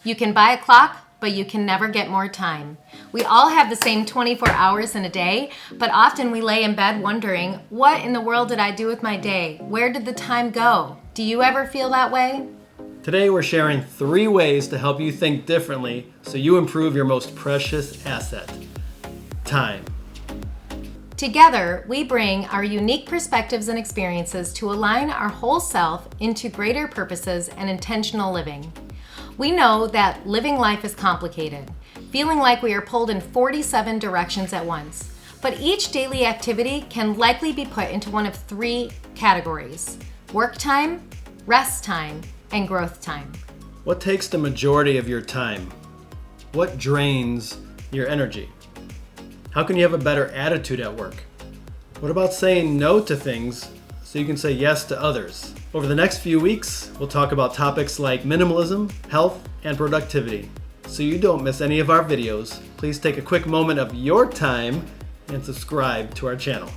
You can buy a clock, but you can never get more time. We all have the same 24 hours in a day, but often we lay in bed wondering, what in the world did I do with my day? Where did the time go? Do you ever feel that way? Today we're sharing 3 ways to help you think differently so you improve your most precious asset, time. Together, we bring our unique perspectives and experiences to align our whole self into greater purposes and intentional living. We know that living life is complicated, feeling like we are pulled in 47 directions at once. But each daily activity can likely be put into one of 3 categories: work time, rest time, and growth time. What takes the majority of your time? What drains your energy? How can you have a better attitude at work? What about saying no to things so you can say yes to others? Over the next few weeks, we'll talk about topics like minimalism, health, and productivity. So you don't miss any of our videos, please take a quick moment of your time and subscribe to our channel.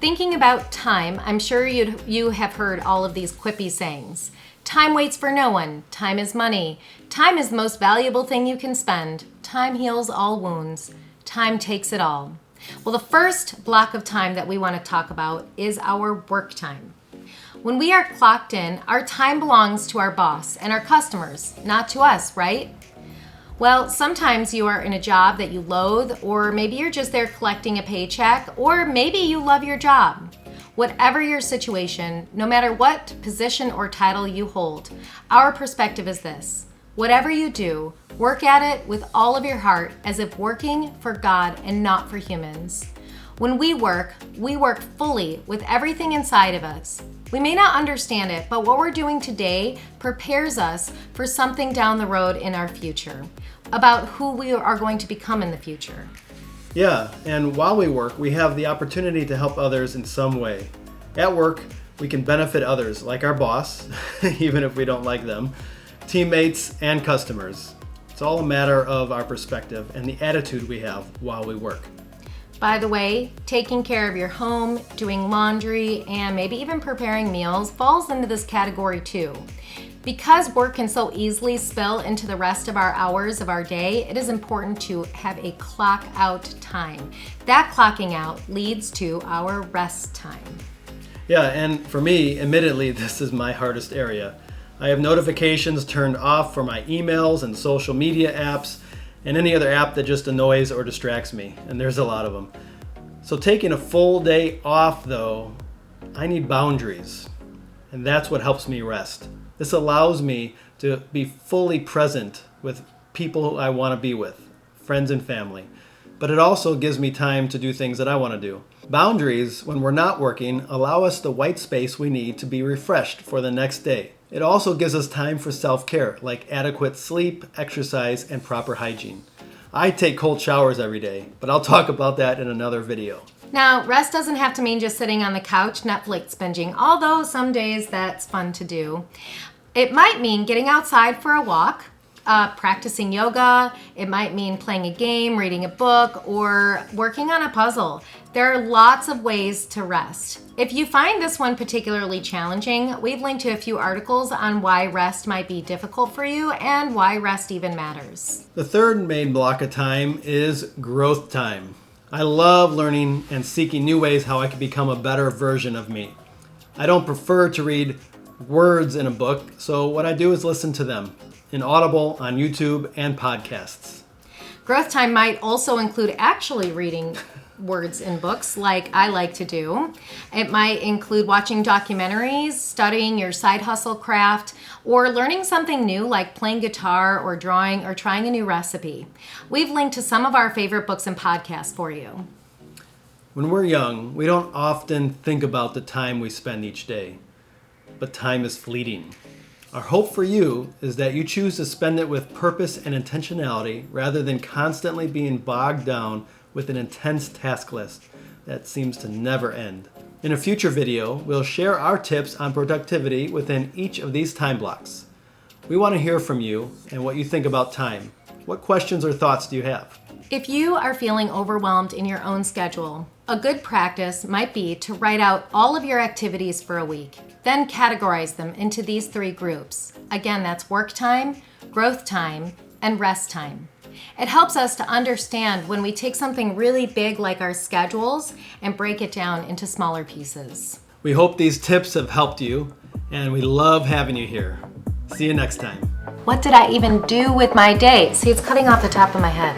Thinking about time, I'm sure you have heard all of these quippy sayings. Time waits for no one. Time is money. Time is the most valuable thing you can spend. Time heals all wounds. Time takes it all. Well, the first block of time that we want to talk about is our work time. When we are clocked in, our time belongs to our boss and our customers, not to us, right? Well, sometimes you are in a job that you loathe, or maybe you're just there collecting a paycheck, or maybe you love your job. Whatever your situation, no matter what position or title you hold, our perspective is this: whatever you do, work at it with all of your heart as if working for God and not for humans. When we work fully with everything inside of us. We may not understand it, but what we're doing today prepares us for something down the road in our future, about who we are going to become in the future. Yeah, and while we work, we have the opportunity to help others in some way. At work, we can benefit others, like our boss, even if we don't like them, teammates, and customers. It's all a matter of our perspective and the attitude we have while we work. By the way, taking care of your home, doing laundry, and maybe even preparing meals falls into this category too. Because work can so easily spill into the rest of our hours of our day, it is important to have a clock out time. That clocking out leads to our rest time. Yeah, and for me, admittedly, this is my hardest area. I have notifications turned off for my emails and social media apps and any other app that just annoys or distracts me, and there's a lot of them. So taking a full day off, though, I need boundaries, and that's what helps me rest. This allows me to be fully present with people who I want to be with, friends and family. But it also gives me time to do things that I want to do. Boundaries, when we're not working, allow us the white space we need to be refreshed for the next day. It also gives us time for self-care, like adequate sleep, exercise, and proper hygiene. I take cold showers every day, but I'll talk about that in another video. Now, rest doesn't have to mean just sitting on the couch Netflix binging, although some days that's fun to do. It might mean getting outside for a walk, practicing yoga. It might mean playing a game, reading a book, or working on a puzzle. There are lots of ways to rest. If you find this one particularly challenging, we've linked to a few articles on why rest might be difficult for you and why rest even matters. The third main block of time is growth time. I love learning and seeking new ways how I can become a better version of me. I don't prefer to read words in a book, so what I do is listen to them in Audible, on YouTube, and podcasts. Growth time might also include actually reading words in books like I like to do. It might include watching documentaries, studying your side hustle craft, or learning something new like playing guitar or drawing or trying a new recipe. We've linked to some of our favorite books and podcasts for you. When we're young, we don't often think about the time we spend each day, but time is fleeting. Our hope for you is that you choose to spend it with purpose and intentionality rather than constantly being bogged down with an intense task list that seems to never end. In a future video, we'll share our tips on productivity within each of these time blocks. We want to hear from you and what you think about time. What questions or thoughts do you have? If you are feeling overwhelmed in your own schedule, a good practice might be to write out all of your activities for a week, then categorize them into these 3 groups. Again, that's work time, growth time, and rest time. It helps us to understand when we take something really big like our schedules and break it down into smaller pieces. We hope these tips have helped you, and we love having you here. See you next time. What did I even do with my day? See, it's cutting off the top of my head.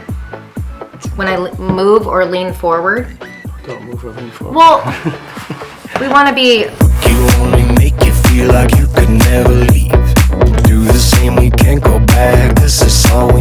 When I move or lean forward. Don't move or lean forward. Well, we want to be... You only make you feel like you could never leave. Do the same, we can't go back. This is all we